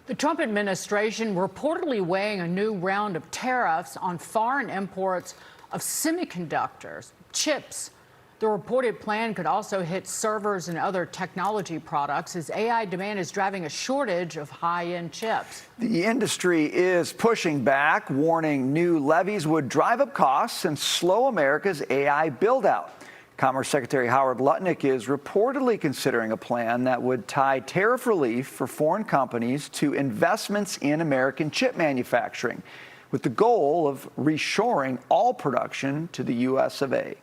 The Trump administration reportedly weighing a new round of tariffs on foreign imports of semiconductors, chips. The reported plan could also hit servers and other technology products as AI demand is driving a shortage of high-end chips. The industry is pushing back, warning new levies would drive up costs and slow America's AI build-out. Commerce Secretary Howard Lutnick is reportedly considering a plan that would tie tariff relief for foreign companies to investments in American chip manufacturing, with the goal of reshoring all production to the U.S. of A.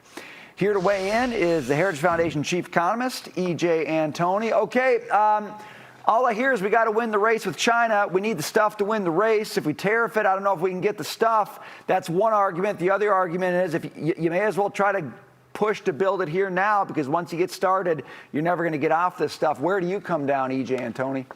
Here to weigh in is the Heritage Foundation Chief Economist, E.J. Antoni. Okay, all I hear is we got to win the race with China. We need the stuff to win the race. If we tariff it, I don't know if we can get the stuff. That's one argument. The other argument is if you may as well try to push to build it here now, because once you get started, you're never going to get off this stuff. Where do you come down, E.J. Antoni?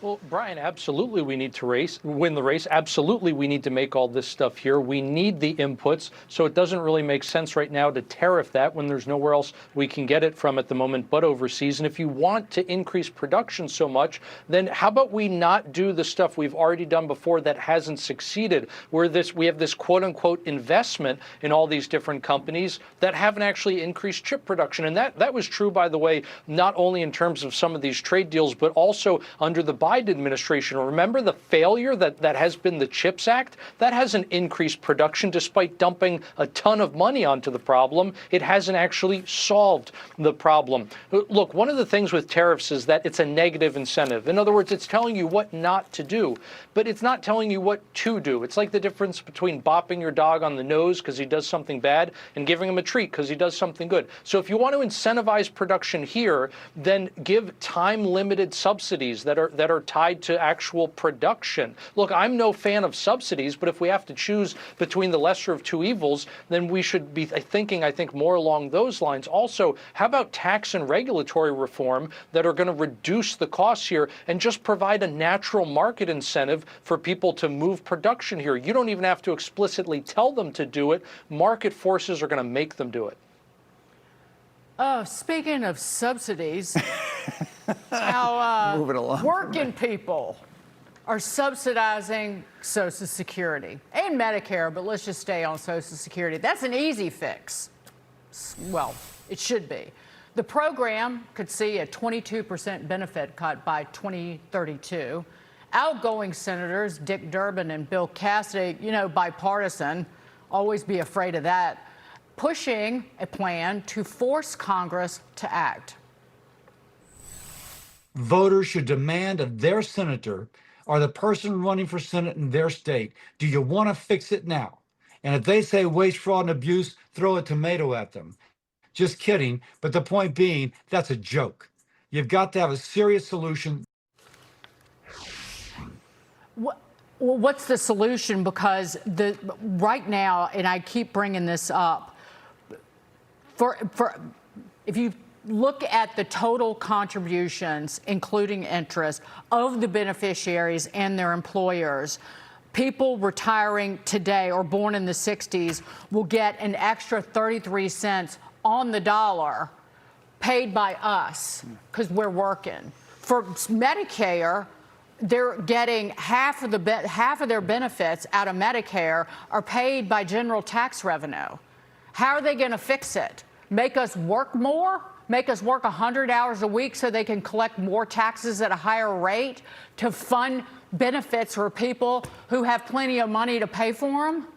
Well, Brian, absolutely we need to win the race. Absolutely we need to make all this stuff here. We need the inputs, so it doesn't really make sense right now to tariff that when there's nowhere else we can get it from at the moment but overseas. And if you want to increase production so much, then how about we not do the stuff we've already done before that hasn't succeeded, where we have this quote-unquote investment in all these different companies that haven't actually increased chip production. And that was true, by the way, not only in terms of some of these trade deals, but also under the Biden administration. Remember the failure that has been the CHIPS Act? That hasn't increased production despite dumping a ton of money onto the problem. It hasn't actually solved the problem. Look, one of the things with tariffs is that it's a negative incentive. In other words, it's telling you what not to do, but it's not telling you what to do. It's like the difference between bopping your dog on the nose because he does something bad and giving him a treat because he does something good. So if you want to incentivize production here, then give time-limited subsidies that are tied to actual production. Look, I'm no fan of subsidies, but if we have to choose between the lesser of two evils, then we should be thinking, I think, more along those lines. Also, how about tax and regulatory reform that are going to reduce the costs here and just provide a natural market incentive for people to move production here? You don't even have to explicitly tell them to do it. Market forces are going to make them do it. Speaking of subsidies, how working people are subsidizing Social Security and Medicare, but let's just stay on Social Security. That's an easy fix. Well, it should be. The program could see a 22% benefit cut by 2032. Outgoing senators Dick Durbin and Bill Cassidy, bipartisan, always be afraid of that, pushing a plan to force Congress to act. Voters should demand of their senator or the person running for Senate in their state, do you want to fix it now? And if they say waste, fraud, and abuse, throw a tomato at them. Just kidding, but the point being, that's a joke. You've got to have a serious solution. What's the solution? Because right now, and I keep bringing this up, if you look at the total contributions, including interest, of the beneficiaries and their employers, people retiring today or born in the 60s will get an extra 33 cents on the dollar paid by us because we're working. For Medicare, they're getting half of their benefits out of Medicare are paid by general tax revenue. How are they going to fix it? Make us work more? Make us work 100 hours a week so they can collect more taxes at a higher rate to fund benefits for people who have plenty of money to pay for them?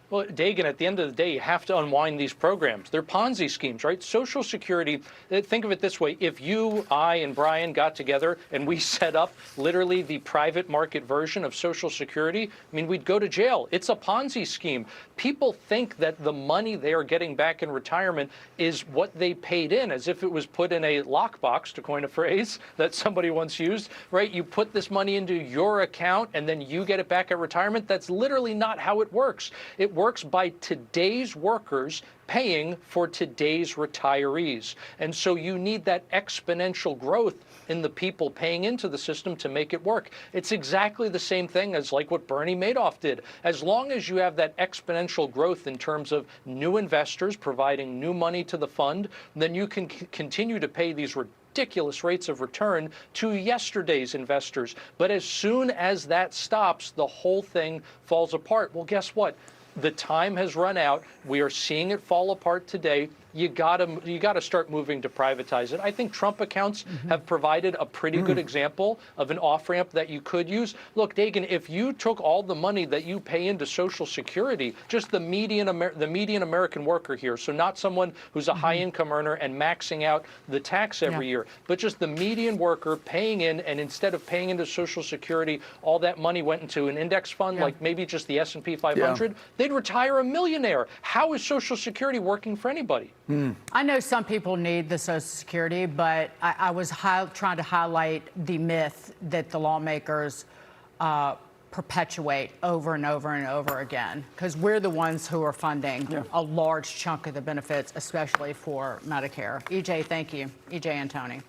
Well, Dagan, at the end of the day, you have to unwind these programs. They're Ponzi schemes, right? Social Security, think of it this way. If you, I, and Brian got together and we set up literally the private market version of Social Security, we'd go to jail. It's a Ponzi scheme. People think that the money they are getting back in retirement is what they paid in, as if it was put in a lockbox, to coin a phrase that somebody once used, right? You put this money into your account and then you get it back at retirement. That's literally not how it works. It works by today's workers paying for today's retirees. And so you need that exponential growth in the people paying into the system to make it work. It's exactly the same thing as like what Bernie Madoff did. As long as you have that exponential growth in terms of new investors providing new money to the fund, then you can continue to pay these ridiculous rates of return to yesterday's investors. But as soon as that stops, the whole thing falls apart. Well, guess what? The time has run out. We are seeing it fall apart today. You gotta start moving to privatize it. I think Trump accounts have provided a pretty good example of an off-ramp that you could use. Look, Dagan, if you took all the money that you pay into Social Security, just the median American worker here, so not someone who's a high-income earner and maxing out the tax every year, but just the median worker paying in, and instead of paying into Social Security, all that money went into an index fund, like maybe just the S&P 500, they'd retire a millionaire. How is Social Security working for anybody? I know some people need the Social Security, but I was trying to highlight the myth that the lawmakers perpetuate over and over and over again, because we're the ones who are funding a large chunk of the benefits, especially for Medicare. EJ, thank you. EJ Antoni.